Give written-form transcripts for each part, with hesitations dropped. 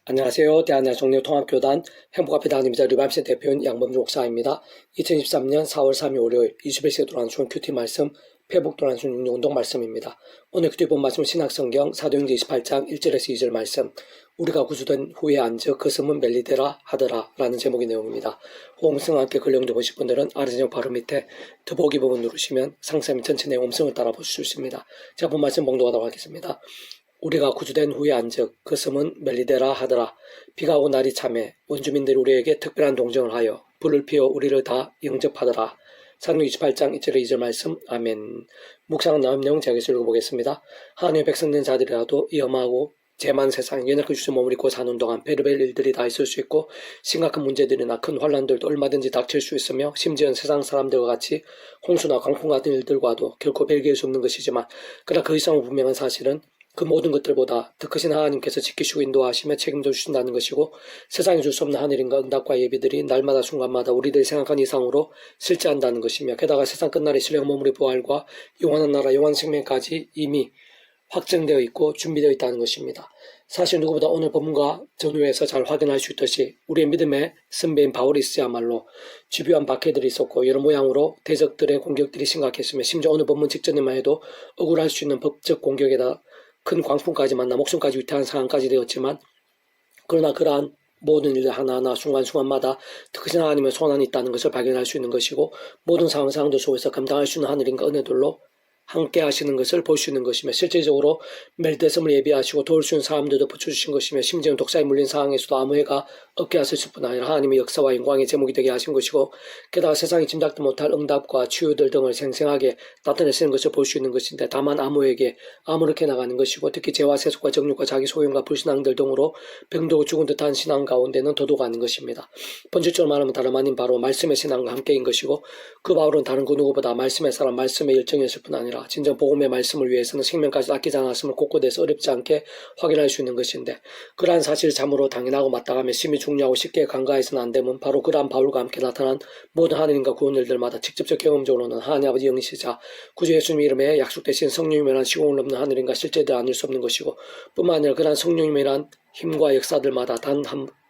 안녕하세요. 대한야종교통합교단 행복앞에 다닙니다. 류밤세 대표인 양범주 목사입니다. 2023년 4월 3일 월요일 21세기 도란순 큐티 말씀, 회복 도란순 육류운동 말씀입니다. 오늘 큐티 본 말씀은 신약성경 사도행전 28장 1절에서 2절 말씀, 우리가 구주된 후에 앉아 그 섬은 멜리데라 하더라 라는 제목의 내용입니다. 호음성과 함께 근령도 보실 분들은 아래 제목 바로 밑에 더보기 부분 누르시면 상세 및 전체 내용 음성을 따라 보실 수 있습니다. 제가 본 말씀 봉독하도록 하겠습니다. 우리가 구주된 후에 앉은 그 섬은 멜리데라 하더라. 비가 오고 날이 참해 원주민들이 우리에게 특별한 동정을 하여 불을 피워 우리를 다 영접하더라. 사도행전 28장 1절에 2절 말씀. 아멘. 묵상은 다음 내용 제가 읽어보겠습니다. 하나님의 백성된 자들이라도 이 험하고 재만 세상 연약한 주제 몸을 입고 사는 동안 별의별 일들이 다 있을 수 있고 심각한 문제들이나 큰 환란들도 얼마든지 닥칠 수 있으며 심지어는 세상 사람들과 같이 홍수나 강풍 같은 일들과도 결코 별개일 수 없는 것이지만 그러나 그 이상은 분명한 사실은 그 모든 것들보다 더 크신 하나님께서 지키시고 인도하시며 책임져 주신다는 것이고 세상에 줄 수 없는 하늘인과 응답과 예비들이 날마다 순간마다 우리들이 생각한 이상으로 실제한다는 것이며 게다가 세상 끝날에 신령 몸으로의 부활과 영원한 나라 영원한 생명까지 이미 확정되어 있고 준비되어 있다는 것입니다. 사실 누구보다 오늘 본문과 전후에서 잘 확인할 수 있듯이 우리의 믿음의 선배인 바울이 있어야말로 집요한 박해들이 있었고 여러 모양으로 대적들의 공격들이 심각했으며 심지어 오늘 본문 직전에만 해도 억울할 수 있는 법적 공격에다 큰 광풍까지 만나 목숨까지 위태한 상황까지 되었지만 그러나 그러한 모든 일들 하나하나 순간순간마다 특히 하나님의 손안이 있다는 것을 발견할 수 있는 것이고 모든 상황들 속에서 감당할 수 있는 하늘인과 은혜들로 함께 하시는 것을 볼 수 있는 것이며 실제적으로 멜데섬을 예비하시고 도울 수 있는 사람들도 붙여주신 것이며 심지어 독사에 물린 상황에서도 아무 해가 없게 하실 뿐 아니라 하나님의 역사와 영광의 제목이 되게 하신 것이고 게다가 세상이 짐작도 못할 응답과 치유들 등을 생생하게 나타내시는 것을 볼 수 있는 것인데 다만 아무에게 아무렇게 나가는 것이고 특히 죄와 세속과 정욕과 자기 소용과 불신앙들 등으로 병들고 죽은 듯한 신앙 가운데는 도도가는 것입니다. 본질적으로 말하면 다름 아닌 바로 말씀의 신앙과 함께인 것이고 그 바울은 다른 그 누구보다 말씀의 사람 말씀의 열정이었을 뿐 아니라 진정 복음의 말씀을 위해서는 생명까지 아끼지 않았음을 곳곳에서 어렵지 않게 확인할 수 있는 것인데 그러한 사실을 참으로 당연하고 마땅하며 심히 중요하고 쉽게 간과해서는 안 되면 바로 그러한 바울과 함께 나타난 모든 하느님과 구원 일들마다 직접적 경험적으로는 하나님 아버지 영이시자 구주 예수님 이름에 약속되신 성령님이란 시공을 넘는 하느님과 실제들 아닐 수 없는 것이고 뿐만 아니라 그러한 성령님이란 힘과 역사들마다 단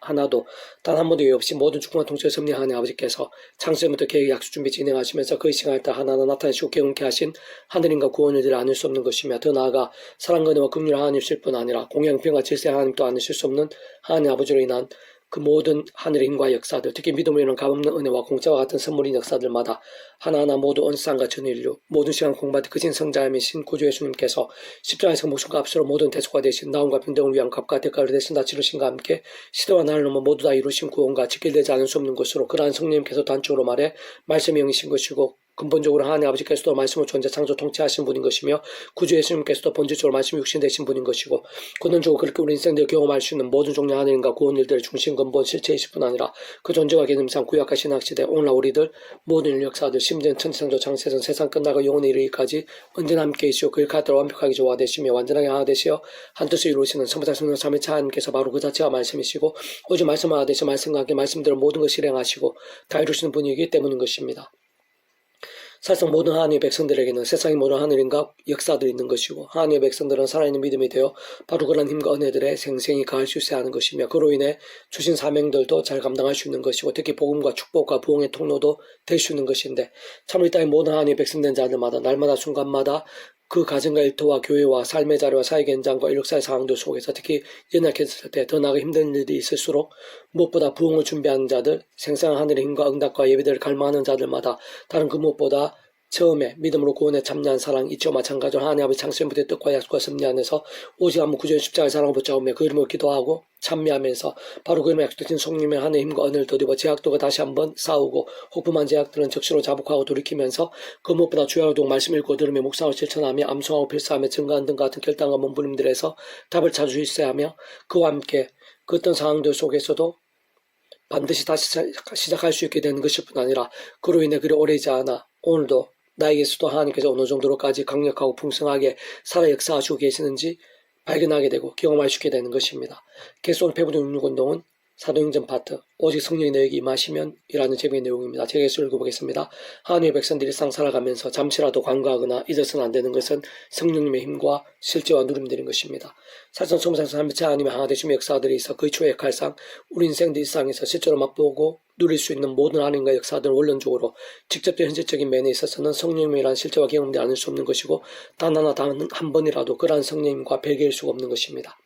한 번도 예외 없이 모든 주권과 통치를 섭리하는 아버지께서 창세부터 계획 약속 준비 진행하시면서 그 시간을 따라 하나하나 나타내시고 경험케 하신 하느님과 구원을 아닐 수 없는 것이며 더 나아가 사랑과 은혜와 긍휼 하나님이실 뿐 아니라 공양평과 질서 하나님도 아니실 수 없는 하나님 아버지로 인한 그 모든 하늘의 힘과 역사들, 특히 믿음으로 인한 값없는 은혜와 공짜와 같은 선물인 역사들마다 하나하나 모두 언상과 전인류, 모든 시간 공부할 크신 성자이신 구주 예수님께서 십자가에서 목숨값으로 모든 대속가 되신 나음과 평등을 위한 값과 대가를 대신 다 치르신과 함께 시대와 나를 넘어 모두 다 이루신 구원과 지킬되지 않을 수 없는 것으로 그러한 성령님께서 단적으로 말해 말씀이 영이신 것이고 근본적으로 하나님 아버지께서도 말씀을 존재 창조 통치하신 분인 것이며 구주 예수님께서도 본질적으로 말씀이 육신되신 분인 것이고 근원적으로 그렇게 우리 인생들 경험할 수 있는 모든 종류 하나님과 구원 일들의 중심 근본 실체이실 뿐 아니라 그 존재와 개념상 구약과 신학시대 오늘날 우리들 모든 인류 역사들 심지어는 천지창조 창세전 세상 끝나고 영원에 이르기까지 언제나 함께 계시고 그 일카드로 완벽하게 조화되시며 완전하게 하나 되시어 한 뜻을 이루시는 성부자 성령 삼위체 하나님께서 바로 그 자체가 말씀이시고 오직 말씀 하나 되시 말씀과 함께 말씀대로 모든 것을 실행하시고 다 이루시는 분이기 때문인 것입니다. 사실상 모든 하나님의 백성들에게는 세상의 모든 하늘인과 역사들이 있는 것이고 하나님의 백성들은 살아있는 믿음이 되어 바로 그런 힘과 은혜들에 생생히 가할 수 있어야 하는 것이며 그로 인해 주신 사명들도 잘 감당할 수 있는 것이고 특히 복음과 축복과 부흥의 통로도 될 수 있는 것인데 참으로 이 땅의 모든 하나님의 백성된 자들마다 날마다 순간마다 그 가정과 일터와 교회와 삶의 자리와 사회 현장과 인력사의 상황들 속에서 특히 연약했을 때 더 나아가 힘든 일이 있을수록 무엇보다 부흥을 준비하는 자들, 생생한 하늘의 힘과 응답과 예배들을 갈망하는 자들마다 다른 그 무엇보다 처음에 믿음으로 구원에 참여한 사랑 이치와 마찬가지로 하나님 아버지 창세부터 뜻과 약속과 섭리 안에서 오직 한번 구주의 십자가의 사랑을 붙잡으며 그 이름을 기도하고 참여하면서 바로 그 이름에 약속되신 성령의 하나님의 힘과 은혜를 더입어 제약도가 다시 한번 싸우고 호품한 제약들은 적시로 자복하고 돌이키면서 그 무엇보다 주야로동 말씀 읽고 들으며 묵상을 실천하며 암송하고 필사하며 증거하는 등 같은 결단과 몸부림들에서 답을 찾을 수 있어야 하며 그와 함께 그 어떤 상황들 속에서도 반드시 다시 시작할 수 있게 되는 것일 뿐 아니라 그로 인해 그리 오래지 않아 오늘도 나에게서도 하나님께서 어느 정도로까지 강력하고 풍성하게 살아 역사하시고 계시는지 발견하게 되고 경험할 수 있게 되는 것입니다. 계속 배부른 육육운동은 사도행전 파트 오직 성령이 너에게 임하시면 이라는 제목의 내용입니다. 제가 예수 읽어보겠습니다. 하나님의 백성들이 일상 살아가면서 잠시라도 간과하거나 잊어서는 안 되는 것은 성령님의 힘과 실제와 누림들인 것입니다. 사실 소문상에서 한빛의 하나님의 항하되심의 역사들이 있어 그의 초의 칼상 우리 인생들 일상에서 실제로 맛보고 누릴 수 있는 모든 하나님과 역사들은 원론적으로 직접적 현실적인 면에 있어서는 성령님이란 실제와 경험되지 않을 수 없는 것이고 단 한 번이라도 그러한 성령님과 별개일 수가 없는 것입니다.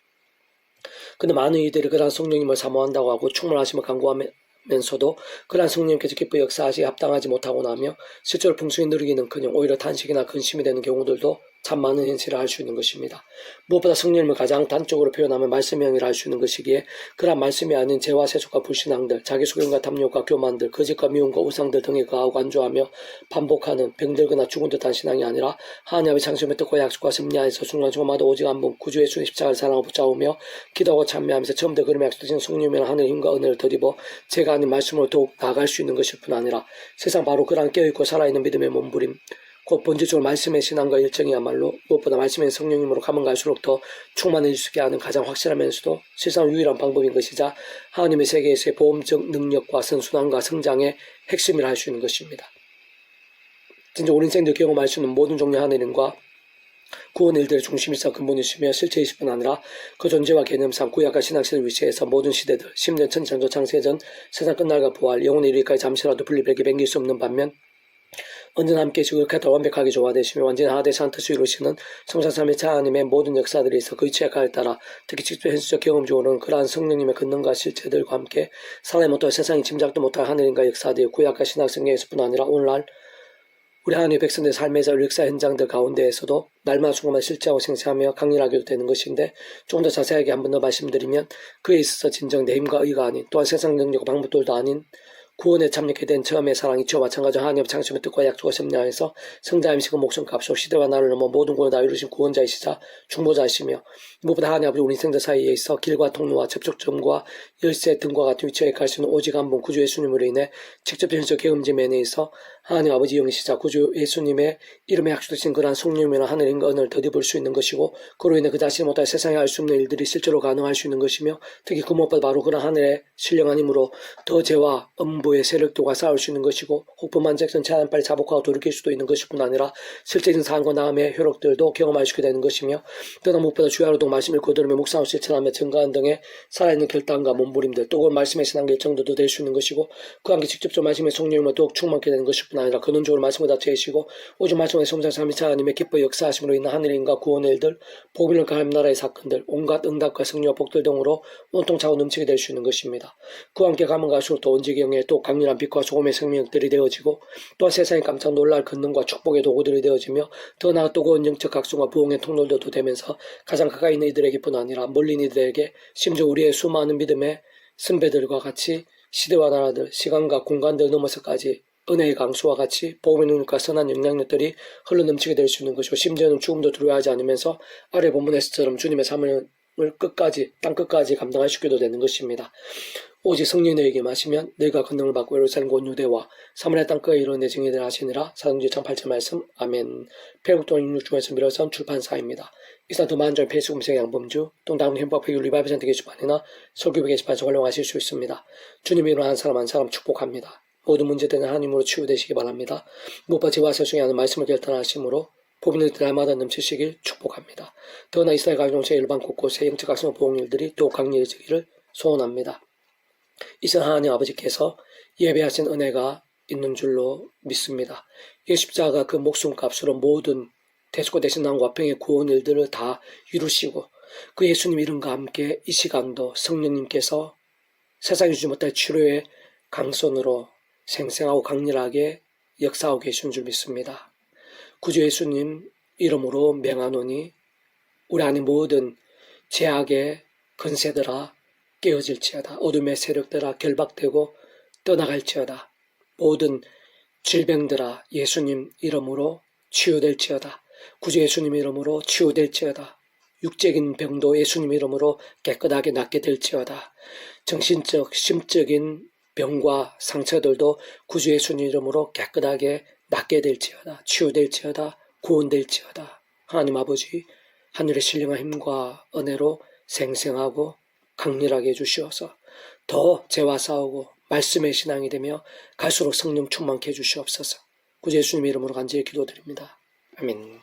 근데 많은 이들이 그러한 성령님을 사모한다고 하고 충만하심을 강구하면서도 그러한 성령님께서 기쁘게 역사하시기에 합당하지 못하고 나며 실제로 풍성히 누리기는커녕 오히려 탄식이나 근심이 되는 경우들도 참 많은 현실을 알 수 있는 것입니다. 무엇보다 성령님을 가장 단적으로 표현하면 말씀형이라 할 수 있는 것이기에 그러한 말씀이 아닌 죄와 세속과 불신앙들, 자기소견과 탐욕과 교만들, 거짓과 미움과 우상들 등에 거하고 간주하며 반복하는 병들거나 죽은 듯한 신앙이 아니라 하나님의 창조의 뜻과 약속과 섭리하에서 순간적마다 오직 한 분 구주 예수의 십자가를 사랑하고 붙잡으며 기도하고 참여하면서 처음부터 그림에 약속되신 성령님이란 하늘의 힘과 은혜를 덧입어 제가 아닌 말씀으로 더욱 나아갈 수 있는 것일 뿐 아니라 세상 바로 그러한 깨어있고 살아있는 믿음의 몸부림 곧 본질적으로 말씀의 신앙과 일정이야말로 무엇보다 말씀의 성령님으로 가면 갈수록 더 충만해질 수 있게 하는 가장 확실하면서도 실상 유일한 방법인 것이자 하나님의 세계에서의 보험적 능력과 선순환과 성장의 핵심이라 할 수 있는 것입니다. 진짜 우리 인생들 경험할 수 있는 모든 종류의 하나님과 구원 일들의 중심이사 근본이시며 실체이실 뿐 아니라 그 존재와 개념상 구약과 신학시대 위치에서 모든 시대들, 심지어 천지창조 창세전, 세상 끝날과 부활, 영혼의 이르기까지 잠시라도 분리되게 맹길 수 없는 반면 언제나 함께 지극하게 완벽하게 조화되시며 완전히 하나되신 한 뜻을 이루시는 성삼삼의 하나님의 모든 역사들이 있어 그의 취약함에 따라 특히 직접 현실적 경험적으로는 그러한 성령님의 근능과 실체들과 함께 사람의 못할 세상이 짐작도 못할 하늘인가 역사들이 구약과 신학 성경에서뿐 아니라 오늘날 우리 하나님의 백성들의 삶에서 역사 현장들 가운데에서도 날마다 충만한 실제하고 생생하며 강렬하게도 되는 것인데 조금 더 자세하게 한 번 더 말씀드리면 그에 있어서 진정 내 힘과 의가 아닌 또한 세상 능력과 방법들도 아닌 구원에 참여하게 된 처음의 사랑이 저와 마찬가지로 하나님의 창조의 뜻과 약속과 섭리하에서 성자임시고 목숨값으로 시대와 나를 넘어 모든 구원을 다 이루신 구원자이시자 중보자이시며 무엇보다 하나님 아버지 우리 인생들 사이에 있어 길과 통로와 접촉점과 열쇠 등과 같은 위치에 갈 수 있는 오직 한 분 구주 예수님으로 인해 직접 현실적 경험지 면에 있어 하나님 아버지 영이시자 구주 예수님의 이름에 약속되신 그러한 성령이나 하늘의 은을 덧입을 수 있는 것이고 그로 인해 그 자신이 못할 세상에 알 수 없는 일들이 실제로 가능할 수 있는 것이며 특히 그 무엇보다 바로 그런 하늘의 신령한 힘으로 더 죄와 음부의 세력들과 싸울 수 있는 것이고 혹부만적 전체 하나님빨리 자복하고 돌이킬 수도 있는 것일 뿐 아니라 실제적인 삶과 나음의 효력들도 경험할 수 있게 되는 것이며 또한 무엇보다 주야로도 말씀을 거두르며 묵상을 실천하며 증가한 등의 살아있는 결단과 몸부림들 또 그 말씀의 신앙 결정들도 될 수 있는 것이고 그와 함께 직접적 말씀의 성령으로 더욱 충만하게 되는 것일 뿐 아니라 근원적으로 말씀을 다채이시고 오직 말씀의 성장삼위차 하나님의 기뻐 역사하심으로 인한 하늘의 인과 구원의 일들 복음을 가하는 나라의 사건들 온갖 응답과 승리와 복들 등으로 온통 차고 넘치게 될 수 있는 것입니다. 그와 함께 가면 갈수록 또 언지경에 또 강렬한 빛과 소금의 생명력들이 되어지고 또한 세상에 깜짝 놀랄 권능과 축복의 도구들이 되어지며 더 나아 뜨거운 영적 각성과 부흥의 통로들도 되면서 가장 가까이 있는 이들에게뿐 아니라 멀리 있는 이들에게 심지어 우리의 수많은 믿음의 선배들과 같이 시대와 나라들, 시간과 공간들 넘어서까지 은혜의 강수와 같이 복음의 능력과 선한 영향력들이 흘러넘치게 될 수 있는 것이고 심지어는 죽음도 두려워하지 않으면서 아래 본문에서처럼 주님의 삶을 끝까지 땅끝까지 감당할 수 있게도 되는 것입니다. 오직 성령이 너에게 마시면 너희가 권능을 받고 예루살렘 온 유대와 사마리아 땅끝에 이르는 내 증인들 하시니라. 사도행전 8절 말씀. 아멘. 페북동 66중에서 밀어선 출판사입니다. 이상 더 많은 점 페이스북 검색 양범주 동다운 헌법회의 리바이브 센터 게시판이나 설교부 게시판에서 활용하실 수 있습니다. 주님의 이름으로 한 사람 한 사람 축복합니다. 모든 문제되는 하나님으로 치유되시기 바랍니다. 무엇보다 제와 세상에 하는 말씀을 결단하심으로 복음을 날마다 넘치시길 축복합니다. 더나 이스라엘 가정체 일반 곳곳에 영적 각성 보응일들이 또 강렬해지기를 소원합니다. 이선 하나님 아버지께서 예배하신 은혜가 있는 줄로 믿습니다. 이 십자가 그 목숨값으로 모든 대속과 대신함과 평의 구원 일들을 다 이루시고 그 예수님 이름과 함께 이 시간도 성령님께서 세상이 주지 못할 치료의 강선으로 생생하고 강렬하게 역사하고 계신 줄 믿습니다. 구주 예수님 이름으로 명하노니 우리 안에 모든 죄악의 건세들아 깨어질지어다. 어둠의 세력들아 결박되고 떠나갈지어다. 모든 질병들아 예수님 이름으로 치유될지어다. 구주 예수님 이름으로 치유될지어다. 육적인 병도 예수님 이름으로 깨끗하게 낫게 될지어다. 정신적, 심적인 병과 상처들도 구주 예수님 이름으로 깨끗하게 낫게 될지어다. 치유될지어다. 구원될지어다. 하나님 아버지 하늘의 신령한 힘과 은혜로 생생하고 강렬하게 해주시어서 더 죄와 싸우고 말씀의 신앙이 되며 갈수록 성령 충만케 해주시옵소서. 구주 예수님 이름으로 간절히 기도드립니다. 아멘.